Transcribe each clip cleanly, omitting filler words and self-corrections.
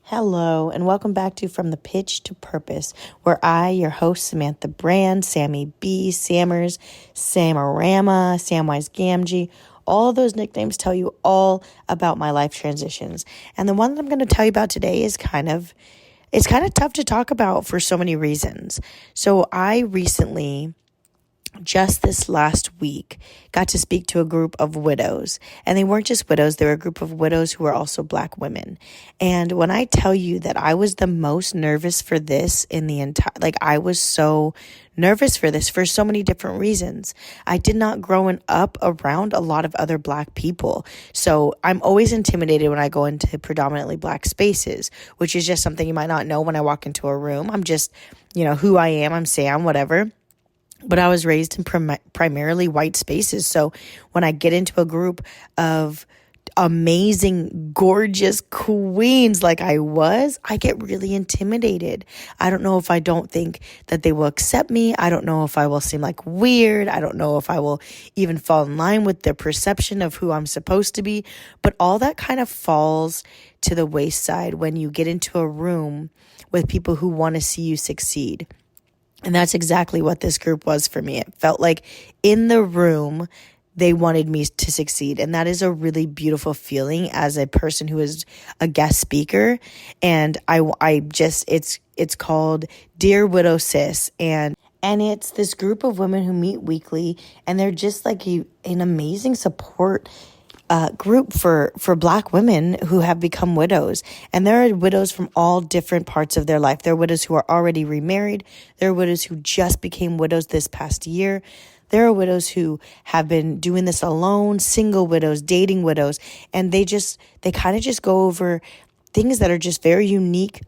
Hello, and welcome back to From the Pitch to Purpose, where I, your host, Samantha Brand, Sammy B, Sammers, Samarama, Samwise Gamgee, all of those nicknames tell you all about my life transitions. And the one that I'm going to tell you about today is it's kind of tough to talk about for so many reasons. So I recently, just this last week, got to speak to a group of widows. And they weren't just widows, they were a group of widows who were also Black women. And when I tell you that I was the most nervous for this in the entire, I was so nervous for this for so many different reasons. I did not grow up around a lot of other Black people. So I'm always intimidated when I go into predominantly Black spaces, which is just something you might not know when I walk into a room. I'm just, who I am. I'm Sam, whatever. But I was raised in primarily white spaces. So when I get into a group of amazing, gorgeous queens like I get really intimidated. I don't know if I don't think that they will accept me. I don't know if I will seem like weird. I don't know if I will even fall in line with their perception of who I'm supposed to be. But all that kind of falls to the wayside when you get into a room with people who want to see you succeed. And that's exactly what this group was for me. It felt like in the room, they wanted me to succeed. And that is a really beautiful feeling as a person who is a guest speaker. And it's called Dear Widow Sis. And it's this group of women who meet weekly, and they're just like an amazing support group for Black women who have become widows. And there are widows from all different parts of their life. There are widows who are already remarried. There are widows who just became widows this past year. There are widows who have been doing this alone, single widows, dating widows. And they kind of just go over things that are just very unique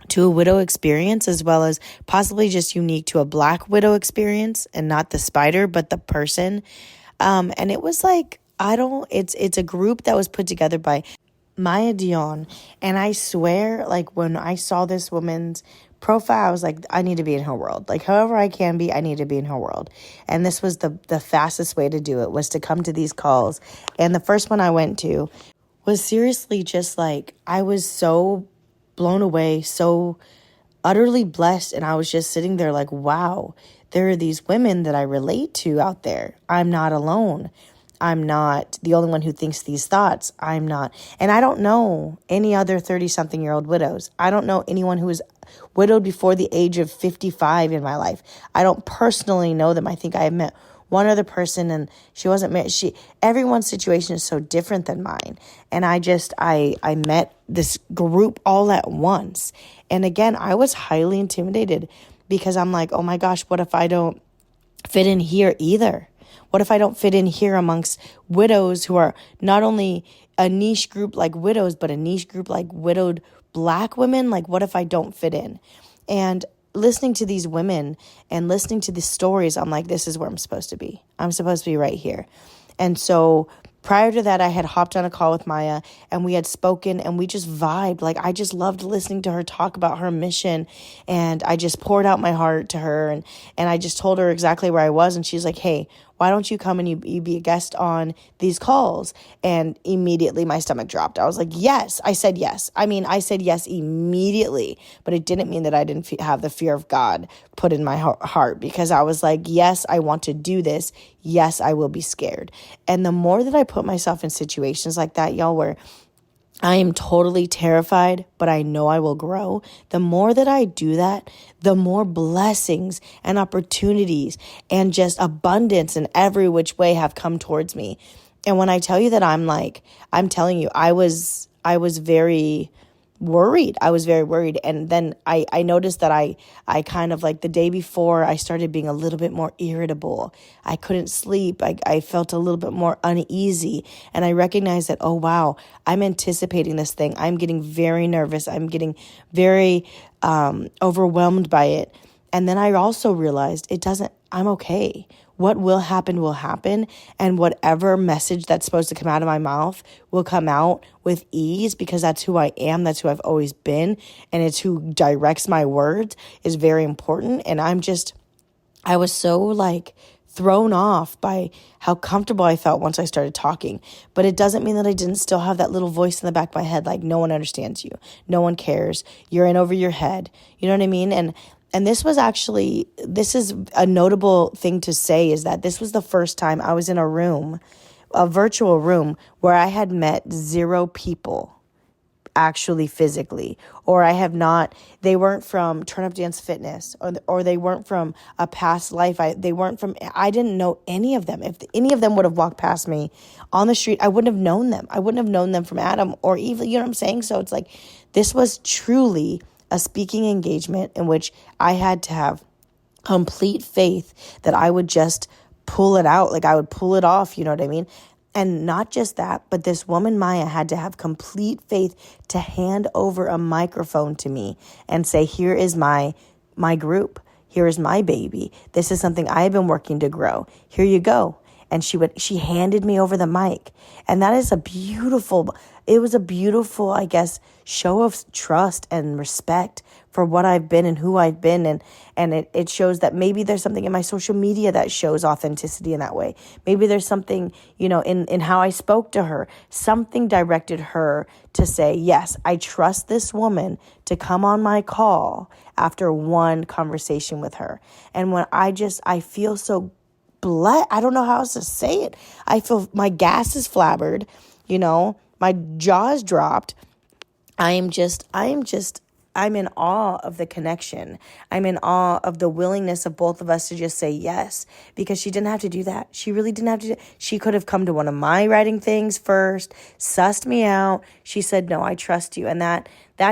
to a widow experience, as well as possibly just unique to a Black widow experience, and not the spider, but the person. And it was like, it's a group that was put together by Maya Dionne. And I swear, when I saw this woman's profile, I was like, I need to be in her world. However I can be, I need to be in her world. And this was the fastest way to do it, was to come to these calls. And the first one I went to was seriously just I was so blown away, so utterly blessed. And I was just sitting there wow, there are these women that I relate to out there. I'm not alone. I'm not the only one who thinks these thoughts. I'm not. And I don't know any other 30-something-year-old widows. I don't know anyone who was widowed before the age of 55 in my life. I don't personally know them. I think I have met one other person, and she wasn't married. Everyone's situation is so different than mine. And I met this group all at once. And again, I was highly intimidated because I'm like, oh my gosh, what if I don't fit in here either? What if I don't fit in here amongst widows who are not only a niche group like widows, but a niche group like widowed Black women? What if I don't fit in? And listening to these women and listening to these stories, I'm like, this is where I'm supposed to be. I'm supposed to be right here. And so prior to that, I had hopped on a call with Maya, and we had spoken, and we just vibed. I just loved listening to her talk about her mission, and I just poured out my heart to her, and I just told her exactly where I was, and she's like, hey, why don't you come and you be a guest on these calls? And immediately my stomach dropped. I was like, yes. I said yes. I said yes immediately, but it didn't mean that I didn't have the fear of God put in my heart, because I was like, yes, I want to do this. Yes, I will be scared. And the more that I put myself in situations like that, y'all, where I am totally terrified, but I know I will grow. The more that I do that, the more blessings and opportunities and just abundance in every which way have come towards me. And when I tell you that I'm telling you, I was very worried. I was very worried. And then I noticed that I kind of the day before, I started being a little bit more irritable. I couldn't sleep. I felt a little bit more uneasy. And I recognized that, oh, wow, I'm anticipating this thing. I'm getting very nervous. I'm getting very overwhelmed by it. And then I also realized I'm okay. What will happen, and whatever message that's supposed to come out of my mouth will come out with ease, because that's who I am, that's who I've always been, and it's who directs my words is very important. And I was so thrown off by how comfortable I felt once I started talking. But it doesn't mean that I didn't still have that little voice in the back of my head, like, no one understands you. No one cares. You're in over your head. You know what I mean? And this is a notable thing to say, is that this was the first time I was in a virtual room, where I had met 0 people actually physically, or they weren't from Turn Up Dance Fitness, or they weren't from a past life. I didn't know any of them. If any of them would have walked past me on the street, I wouldn't have known them. I wouldn't have known them from Adam, or even, you know what I'm saying? So it's like, this was truly a speaking engagement in which I had to have complete faith that I would just pull it out. Like, I would pull it off, you know what I mean? And not just that, but this woman, Maya, had to have complete faith to hand over a microphone to me and say, here is my group. Here is my baby. This is something I've been working to grow. Here you go. And she handed me over the mic. And that is it was a beautiful, I guess, show of trust and respect for what I've been and who I've been. And it shows that maybe there's something in my social media that shows authenticity in that way. Maybe there's something, in how I spoke to her. Something directed her to say, yes, I trust this woman to come on my call after one conversation with her. And when I feel so blessed, I don't know how else to say it. I feel my gas is flabbered, my jaw's dropped. I'm in awe of the connection. I'm in awe of the willingness of both of us to just say yes, because she didn't have to do that. She really didn't have to. She could have come to one of my writing things first, sussed me out. She said, no, I trust you. And that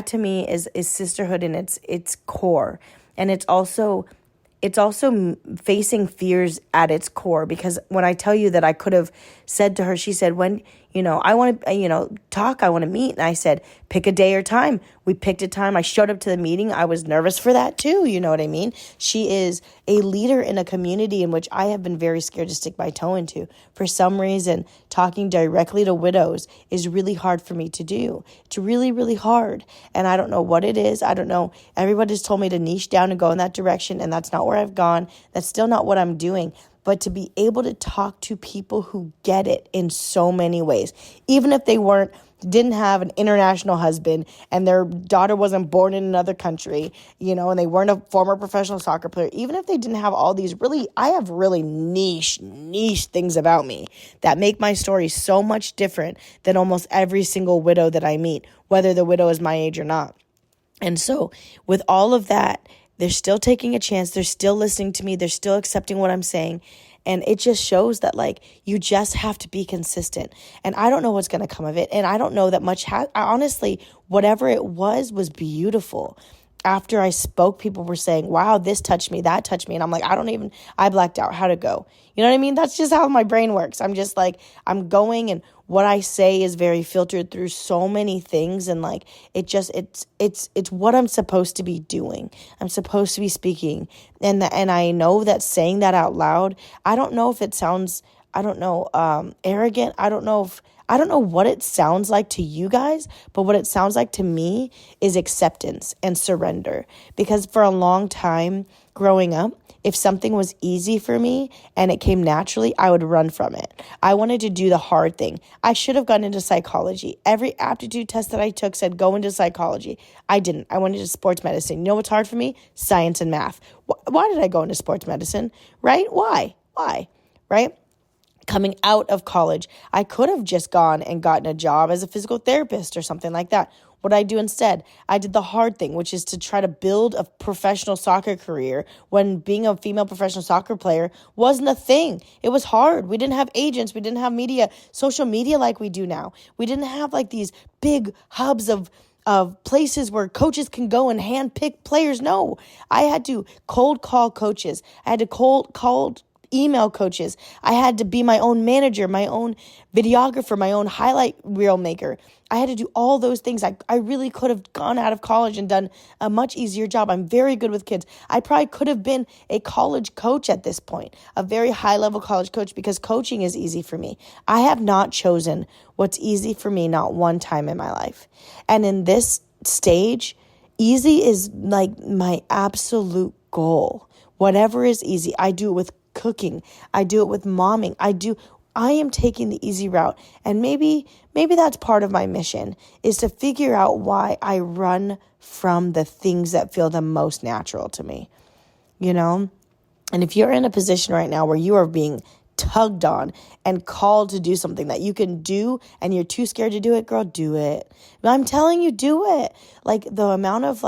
to me is sisterhood in its core. And it's also facing fears at its core, because when I tell you that I could have said to her, she said, when, I want to, talk, I want to meet. And I said, pick a day or time. We picked a time. I showed up to the meeting. I was nervous for that too. You know what I mean? She is a leader in a community in which I have been very scared to stick my toe into. For some reason, talking directly to widows is really hard for me to do. It's really, really hard. And I don't know what it is. I don't know. Everybody's told me to niche down and go in that direction. And that's not where I've gone. That's still not what I'm doing. But to be able to talk to people who get it in so many ways, even if they didn't have an international husband and their daughter wasn't born in another country, and they weren't a former professional soccer player, even if they didn't have all these I have really niche things about me that make my story so much different than almost every single widow that I meet, whether the widow is my age or not. And so with all of that, they're still taking a chance. They're still listening to me. They're still accepting what I'm saying. And it just shows that, you just have to be consistent. And I don't know what's going to come of it. And I don't know that much. Honestly, whatever it was beautiful. After I spoke, people were saying, wow, this touched me, that touched me. And I'm like, I blacked out how to go. You know what I mean? That's just how my brain works. I'm just I'm going, and what I say is very filtered through so many things. And it's what I'm supposed to be doing. I'm supposed to be speaking. And I know that saying that out loud, I don't know if it sounds, arrogant. I don't know what it sounds like to you guys, but what it sounds like to me is acceptance and surrender. Because for a long time growing up, if something was easy for me and it came naturally, I would run from it. I wanted to do the hard thing. I should have gone into psychology. Every aptitude test that I took said go into psychology. I didn't. I went into sports medicine. You know what's hard for me? Science and math. Why did I go into sports medicine? Right? Why? Right? Coming out of college, I could have just gone and gotten a job as a physical therapist or something like that. What did I do instead? I did the hard thing, which is to try to build a professional soccer career when being a female professional soccer player wasn't a thing. It was hard. We didn't have agents. We didn't have social media like we do now. We didn't have these big hubs of places where coaches can go and handpick players. No, I had to cold call coaches. I had to cold email coaches. I had to be my own manager, my own videographer, my own highlight reel maker. I had to do all those things. I really could have gone out of college and done a much easier job. I'm very good with kids. I probably could have been a college coach at this point, a very high level college coach, because coaching is easy for me. I have not chosen what's easy for me, not one time in my life. And in this stage, easy is my absolute goal. Whatever is easy, I do it with cooking. I do it with momming. I am taking the easy route. And maybe that's part of my mission, is to figure out why I run from the things that feel the most natural to me, you know? And if you're in a position right now where you are being tugged on and called to do something that you can do and you're too scared to do it, girl, do it. I'm telling you, do it. Like, the amount of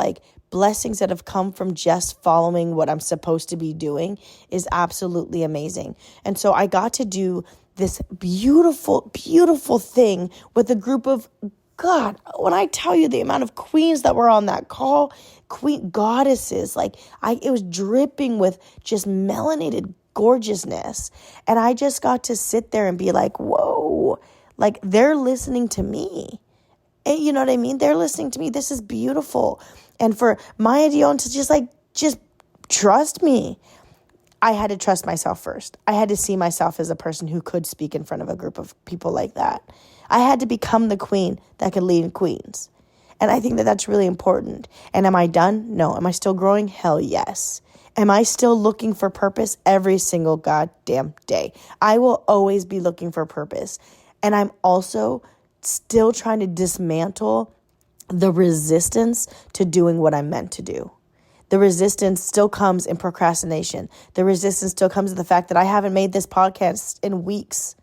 blessings that have come from just following what I'm supposed to be doing is absolutely amazing. And so I got to do this beautiful, beautiful thing with a group of, God, when I tell you the amount of queens that were on that call, queen goddesses, it was dripping with just melanated gorgeousness. And I just got to sit there and be like, whoa, they're listening to me. And you know what I mean? They're listening to me. This is beautiful. And for Maya Dionne to just trust me. I had to trust myself first. I had to see myself as a person who could speak in front of a group of people like that. I had to become the queen that could lead queens. And I think that that's really important. And am I done? No. Am I still growing? Hell yes. Am I still looking for purpose every single goddamn day? I will always be looking for purpose. And I'm also still trying to dismantle the resistance to doing what I'm meant to do. The resistance still comes in procrastination. The resistance still comes in the fact that I haven't made this podcast in weeks.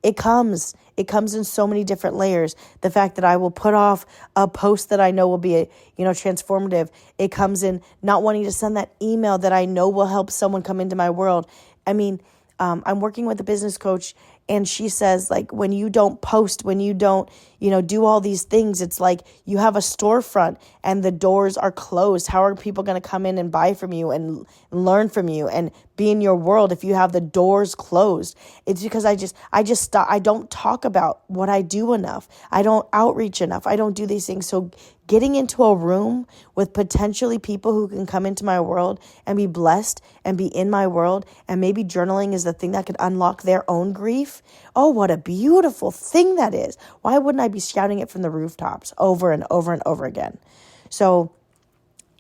It comes in so many different layers. The fact that I will put off a post that I know will be, transformative. It comes in not wanting to send that email that I know will help someone come into my world. I mean, I'm working with a business coach, and she says, when you don't post, when you don't, do all these things, it's like you have a storefront and the doors are closed. How are people going to come in and buy from you and learn from you and be in your world if you have the doors closed? It's because I don't talk about what I do enough. I don't outreach enough. I don't do these things. So getting into a room with potentially people who can come into my world and be blessed and be in my world, and maybe journaling is the thing that could unlock their own grief. Oh, what a beautiful thing that is. Why wouldn't I be shouting it from the rooftops over and over and over again? So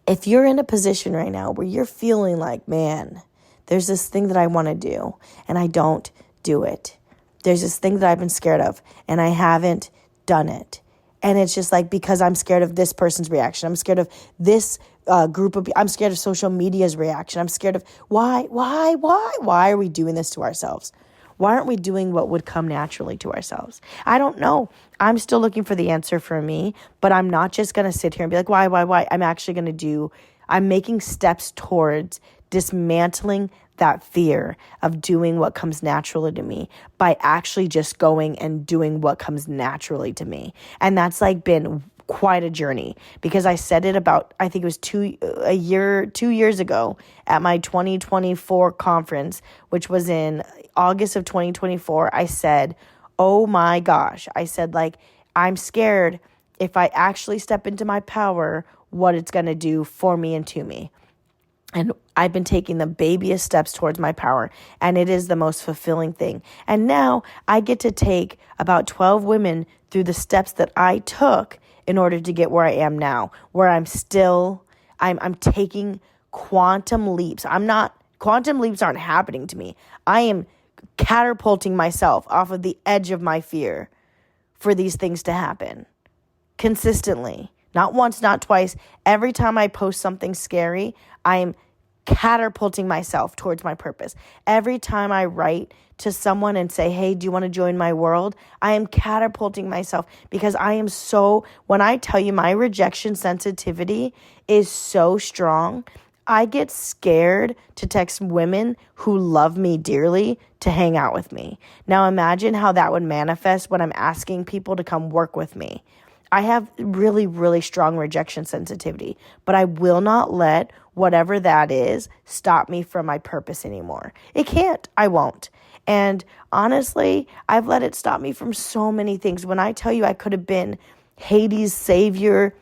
if you're in a position right now where you're feeling like, man, there's this thing that I want to do and I don't do it. There's this thing that I've been scared of and I haven't done it. And it's just because I'm scared of this person's reaction. I'm scared of this I'm scared of social media's reaction. I'm scared of why are we doing this to ourselves? Why aren't we doing what would come naturally to ourselves? I don't know. I'm still looking for the answer for me, but I'm not just going to sit here and be like, why? I'm actually going to I'm making steps towards dismantling that fear of doing what comes naturally to me by actually just going and doing what comes naturally to me. And that's been quite a journey, because I said it about, I think it was 2 years ago at my 2024 conference, which was in August of 2024. I said, oh my gosh, I said, I'm scared if I actually step into my power, what it's going to do for me and to me. And I've been taking the babyest steps towards my power, and it is the most fulfilling thing. And now I get to take about 12 women through the steps that I took in order to get where I am now, where I'm taking quantum leaps. Quantum leaps aren't happening to me. I am catapulting myself off of the edge of my fear for these things to happen consistently. Not once, not twice. Every time I post something scary, I am catapulting myself towards my purpose. Every time I write to someone and say, hey, do you want to join my world? I am catapulting myself, because when I tell you my rejection sensitivity is so strong, I get scared to text women who love me dearly to hang out with me. Now imagine how that would manifest when I'm asking people to come work with me. I have really, really strong rejection sensitivity, but I will not let whatever that is stop me from my purpose anymore. It can't. I won't. And honestly, I've let it stop me from so many things. When I tell you I could have been Haiti's savior,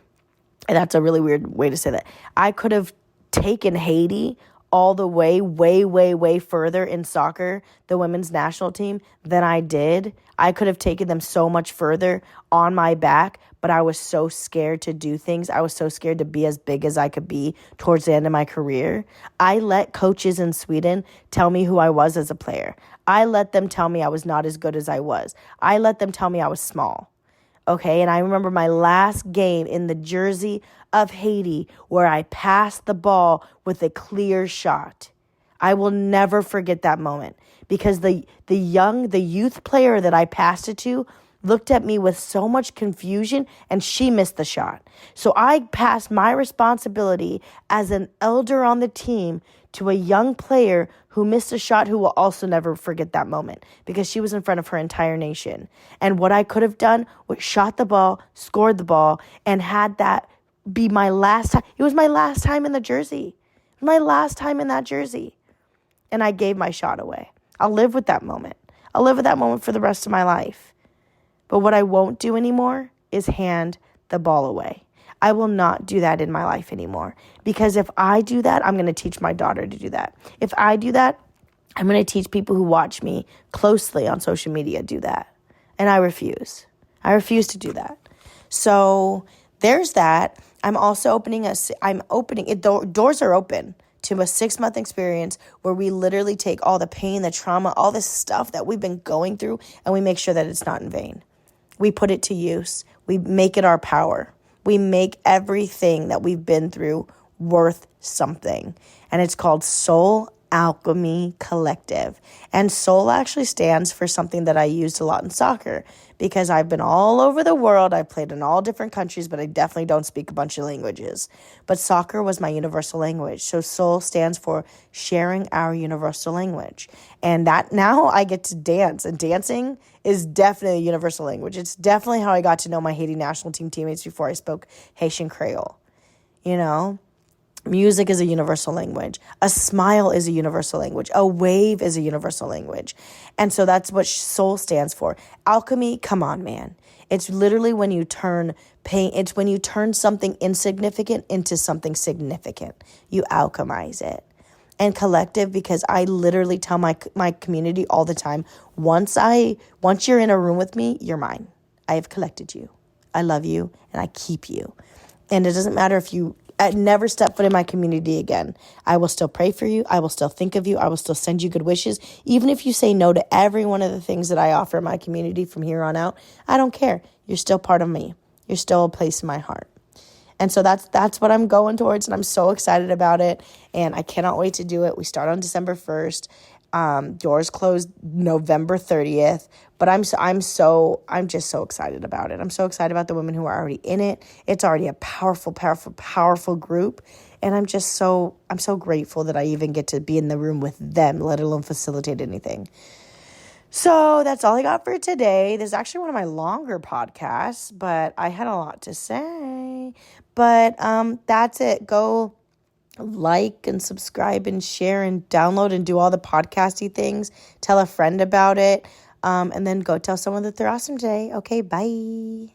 and that's a really weird way to say that. I could have taken Haiti all the way, way further in soccer, the women's national team, than I did. I could have taken them so much further on my back, but I was so scared to do things. I was so scared to be as big as I could be towards the end of my career. I let coaches in Sweden tell me who I was as a player. I let them tell me I was not as good as I was. I let them tell me I was small. Okay, and I remember my last game in the jersey of Haiti where I passed the ball with a clear shot. I will never forget that moment because the youth player that I passed it to looked at me with so much confusion and she missed the shot. So I passed my responsibility as an elder on the team to a young player who missed a shot who will also never forget that moment because she was in front of her entire nation. And what I could have done was shot the ball, scored the ball, and had that be my last time. It was my last time in the jersey. It was my last time in that jersey. And I gave my shot away. I'll live with that moment. I'll live with that moment for the rest of my life. But what I won't do anymore is hand the ball away. I will not do that in my life anymore. Because if I do that, I'm going to teach my daughter to do that. If I do that, I'm going to teach people who watch me closely on social media do that. And I refuse. I refuse to do that. So there's that. I'm also opening doors are open to a 6-month experience where we literally take all the pain, the trauma, all this stuff that we've been going through, and we make sure that it's not in vain. We put it to use. We make it our power. We make everything that we've been through worth something. And it's called Soul Alchemy Collective. And soul actually stands for something that I used a lot in soccer because I've been all over the world. I've played in all different countries, but I definitely don't speak a bunch of languages. But soccer was my universal language. So soul stands for sharing our universal language. And that now I get to dance. And dancing is definitely a universal language. It's definitely how I got to know my Haiti national team teammates before I spoke Haitian Creole. You know? Music is a universal language. A smile is a universal language. A wave is a universal language. And so that's what soul stands for. Alchemy, come on, man. It's literally when you turn pain, it's when you turn something insignificant into something significant. You alchemize it. And collective, because I literally tell my community all the time, once you're in a room with me, you're mine. I have collected you. I love you and I keep you. And it doesn't matter if you never step foot in my community again. I will still pray for you. I will still think of you. I will still send you good wishes. Even if you say no to every one of the things that I offer my community from here on out, I don't care. You're still part of me. You're still a place in my heart. And so that's what I'm going towards, and I'm so excited about it, and I cannot wait to do it. We start on December 1st. Doors closed November 30th, but I'm just so excited about it. I'm so excited about the women who are already in it. It's already a powerful, powerful, powerful group, and I'm so grateful that I even get to be in the room with them, let alone facilitate anything. So that's all I got for today. This is actually one of my longer podcasts, but I had a lot to say. But that's it. Go like and subscribe and share and download and do all the podcasty things. Tell a friend about it. And then go tell someone that they're awesome today. Okay, bye.